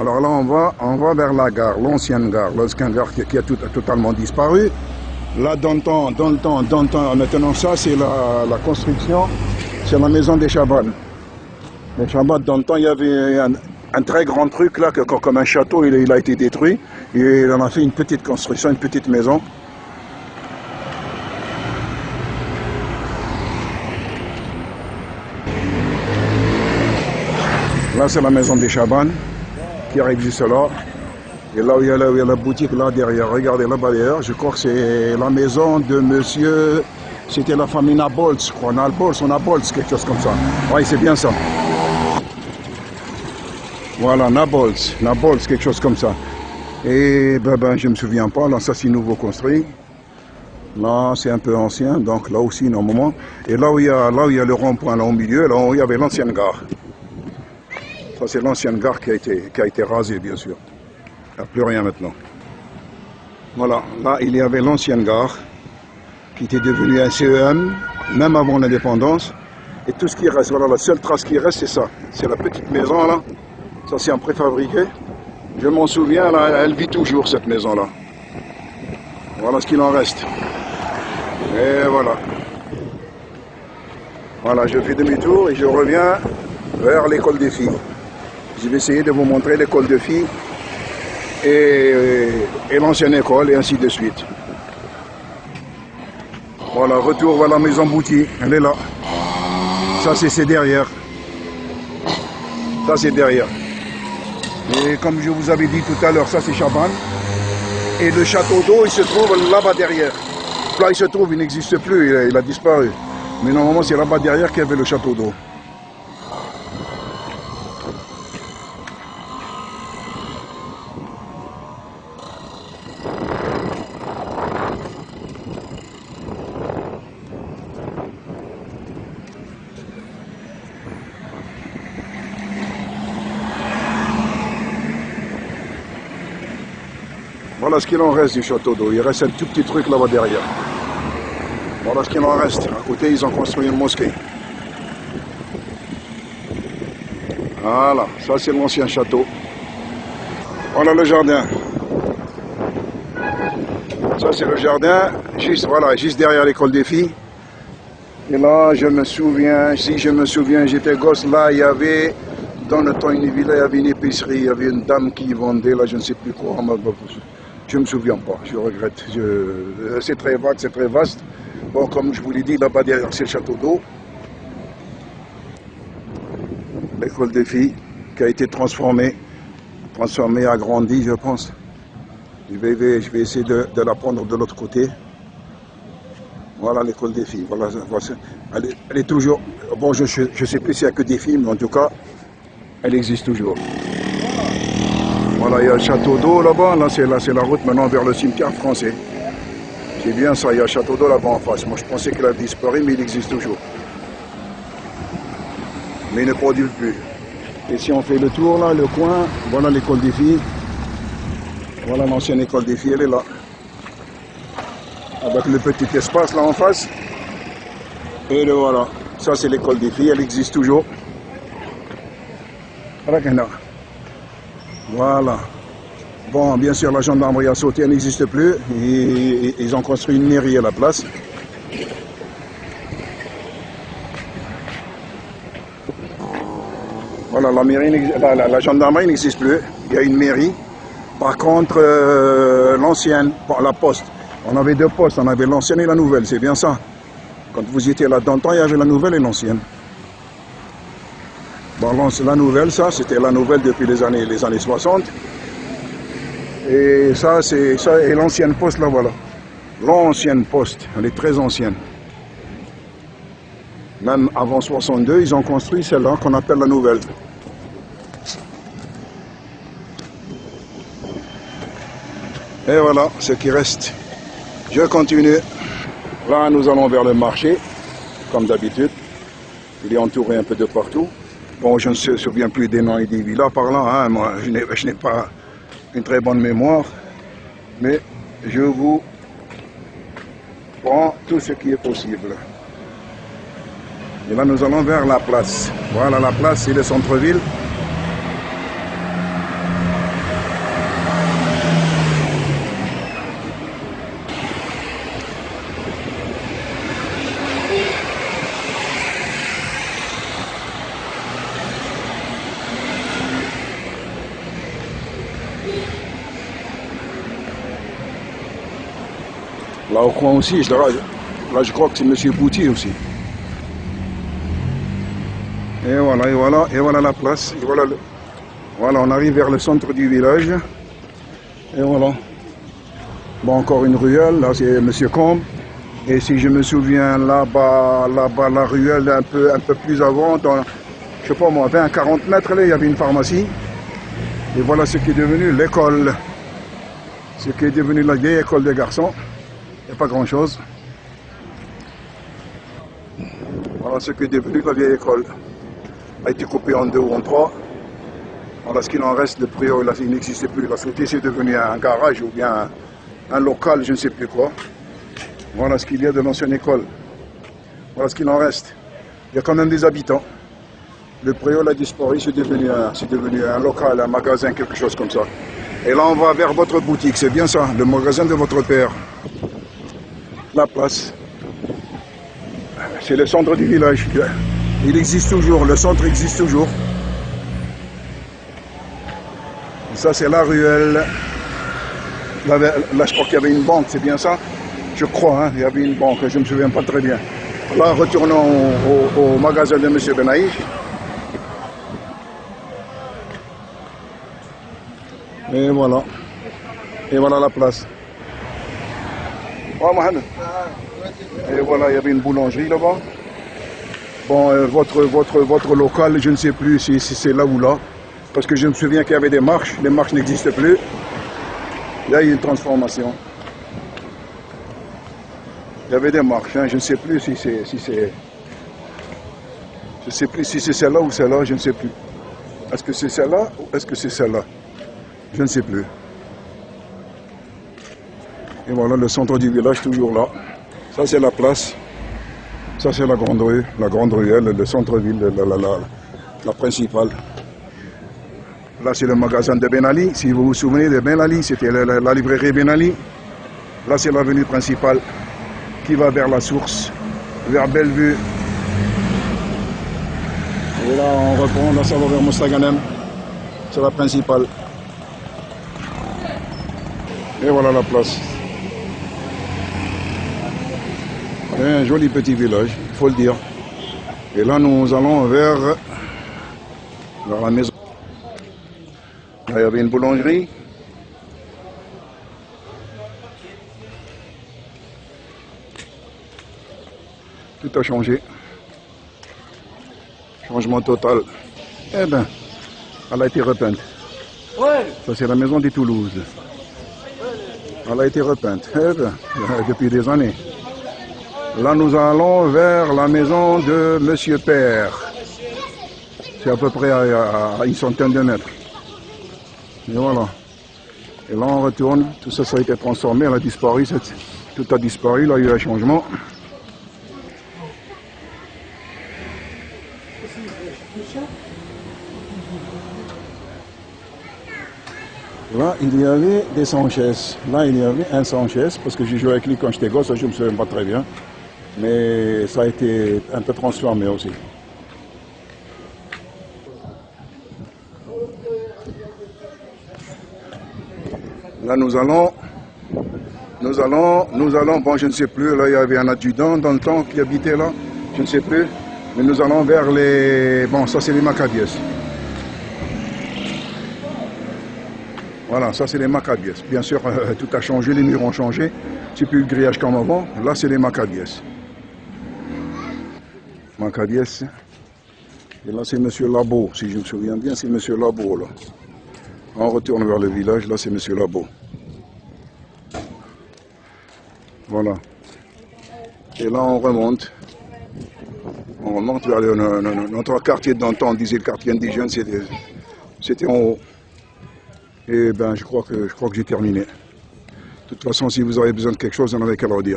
Alors là, on va vers la gare, l'ancienne gare qui a totalement disparu. Là, dans le temps, maintenant, ça, c'est la construction, c'est la maison des Chaban. Les Chaban, dans le temps, il y avait un très grand truc, là, comme un château, il a été détruit. Et il en a fait une petite construction, une petite maison. Là, c'est la maison des Chaban, qui existe là. Et là où il y a la boutique, là derrière, regardez là-bas derrière, je crois que c'est la maison de monsieur, c'était la famille Nabols, je crois, Nabols, quelque chose comme ça. Oui, c'est bien ça. Voilà, Nabols, quelque chose comme ça. Et je me souviens pas, là, ça c'est nouveau construit. Là, c'est un peu ancien, donc là aussi, normalement. Et là où il y a le rond-point, là au milieu, là où il y avait l'ancienne gare. Ça, c'est l'ancienne gare qui a été rasée, bien sûr. Il n'y a plus rien maintenant. Voilà, là, il y avait l'ancienne gare, qui était devenue un CEM, même avant l'indépendance. Et tout ce qui reste, voilà, la seule trace qui reste, c'est ça. C'est la petite maison, là. Ça, c'est un préfabriqué. Je m'en souviens, là, elle vit toujours, cette maison-là. Voilà ce qu'il en reste. Et voilà. Voilà, je fais demi-tour et je reviens vers l'école des filles. Je vais essayer de vous montrer l'école de filles et l'ancienne école et ainsi de suite. Voilà, retour vers la maison Bouty, elle est là. Ça c'est derrière. Ça c'est derrière. Et comme je vous avais dit tout à l'heure, ça c'est Chaban. Et le château d'eau, il se trouve là-bas derrière. Là il se trouve, il n'existe plus, il a disparu. Mais normalement c'est là-bas derrière qu'il y avait le château d'eau. Voilà ce qu'il en reste du château d'eau. Il reste un tout petit truc là-bas derrière. Voilà ce qu'il en reste. À côté, ils ont construit une mosquée. Voilà, ça c'est l'ancien château. Voilà le jardin. Ça c'est le jardin, juste derrière l'école des filles. Et là, je me souviens, j'étais gosse, là, il y avait, dans le temps, une villa, il y avait une épicerie, il y avait une dame qui vendait, là, je ne sais plus quoi. Je ne me souviens pas, je regrette. C'est très vague, c'est très vaste. Bon, comme je vous l'ai dit, là-bas derrière, c'est le château d'eau. L'école des filles qui a été transformée, agrandie, je pense. Je vais essayer de la prendre de l'autre côté. Voilà l'école des filles. Voilà, elle est toujours... Bon, je ne sais plus s'il n'y a que des filles, mais en tout cas, elle existe toujours. Voilà, il y a le château d'eau là-bas. Là, c'est la route maintenant vers le cimetière français. C'est bien ça, il y a le château d'eau là-bas en face. Moi, je pensais qu'il a disparu, mais il existe toujours. Mais il ne produit plus. Et si on fait le tour, là, le coin, voilà l'école des filles. Voilà l'ancienne école des filles, elle est là. Avec le petit espace là en face. Et le voilà. Ça, c'est l'école des filles, elle existe toujours. Voilà. Bon, bien sûr, la gendarmerie a sauté, elle n'existe plus. Et ils ont construit une mairie à la place. Voilà, la gendarmerie n'existe plus. Il y a une mairie. Par contre, l'ancienne, la poste. On avait deux postes, on avait l'ancienne et la nouvelle, c'est bien ça. Quand vous étiez là dans le temps, il y avait la nouvelle et l'ancienne. Bon, la nouvelle, ça, c'était la nouvelle depuis les années 60. Et ça, et l'ancienne poste, là, voilà. L'ancienne poste, elle est très ancienne. Même avant 62, ils ont construit celle-là qu'on appelle la nouvelle. Et voilà ce qui reste. Je continue. Là, nous allons vers le marché, comme d'habitude. Il est entouré un peu de partout. Bon, je ne me souviens plus des noms et des villas par là. Hein. Moi, je n'ai pas une très bonne mémoire. Mais je vous prends tout ce qui est possible. Et là, nous allons vers la place. Voilà, la place, c'est le centre-ville. Là au coin aussi, là je crois que c'est M. Boutier aussi. Et voilà la place. Et voilà, on arrive vers le centre du village. Et voilà. Bon, encore une ruelle, là c'est M. Combe. Et si je me souviens, là-bas, la ruelle un peu plus avant, dans, je sais pas moi, 20-40 mètres, là, il y avait une pharmacie. Et voilà ce qui est devenu l'école. Ce qui est devenu la vieille école des garçons. Il n'y a pas grand-chose. Voilà ce qui est devenu la vieille école. A été coupé en deux ou en trois. Voilà ce qu'il en reste, le préau, là, il n'existait plus. La société, c'est devenu un garage ou bien un local, je ne sais plus quoi. Voilà ce qu'il y a de l'ancienne école. Voilà ce qu'il en reste. Il y a quand même des habitants. Le préau a disparu, c'est devenu un local, un magasin, quelque chose comme ça. Et là, on va vers votre boutique, c'est bien ça, le magasin de votre père. La place. C'est le centre du village. Il existe toujours, le centre existe toujours. Ça, c'est la ruelle. Là, je crois qu'il y avait une banque, c'est bien ça? Je crois, hein, il y avait une banque, je ne me souviens pas très bien. Là, retournons au magasin de M. Benaï. Et voilà. Et voilà la place. Oh, Mohamed. Et voilà, il y avait une boulangerie là-bas. Bon, votre local, je ne sais plus si c'est là ou là. Parce que je me souviens qu'il y avait des marches. Les marches n'existent plus. Là, il y a une transformation. Il y avait des marches, hein, je ne sais plus si c'est... Je ne sais plus si c'est celle-là ou celle-là, je ne sais plus. Est-ce que c'est celle-là ou est-ce que c'est celle-là? Je ne sais plus. Et voilà le centre du village, toujours là. Ça, c'est la place. Ça, c'est la grande ruelle, le centre-ville, la principale. Là, c'est le magasin de Ben Ali. Si vous vous souvenez de Ben Ali, c'était la librairie Ben Ali. Là, c'est l'avenue principale qui va vers la source, vers Bellevue. Et là, on reprend, là, ça va vers Mostaganem. C'est la principale. Et voilà la place. Et un joli petit village, il faut le dire. Et là, nous allons vers la maison. Là, il y avait une boulangerie. Tout a changé. Changement total. Eh bien, elle a été repeinte. Ça, c'est la maison des Toulouse. Elle a été repeinte. Eh bien, depuis des années. Là, nous allons vers la maison de Monsieur Père. C'est à peu près à une centaine de mètres. Et voilà. Et là, on retourne. Tout ça, ça a été transformé. Elle a disparu. Tout a disparu. Là, il y a eu un changement. Là, il y avait des Sanchez. Là, il y avait un Sanchez, parce que j'ai joué avec lui quand j'étais gosse, je ne me souviens pas très bien. Mais ça a été un peu transformé aussi. Là, nous allons, bon, je ne sais plus, là, il y avait un adjudant dans le temps qui habitait là, je ne sais plus. Mais nous allons vers les, bon, ça c'est les Maccabies. Voilà, ça c'est les Maccabies. Bien sûr, tout a changé, les murs ont changé. C'est plus le grillage comme avant. Là, c'est les Maccabies. Maccabies. Et là, c'est M. Labo, si je me souviens bien, c'est M. Labo, là. On retourne vers le village, là, c'est M. Labo. Voilà. Et là, on remonte. On remonte vers notre quartier d'antan. On disait le quartier indigène, c'était en haut. Et ben, je crois que j'ai terminé. De toute façon, si vous avez besoin de quelque chose, vous n'en avez qu'à leur dire.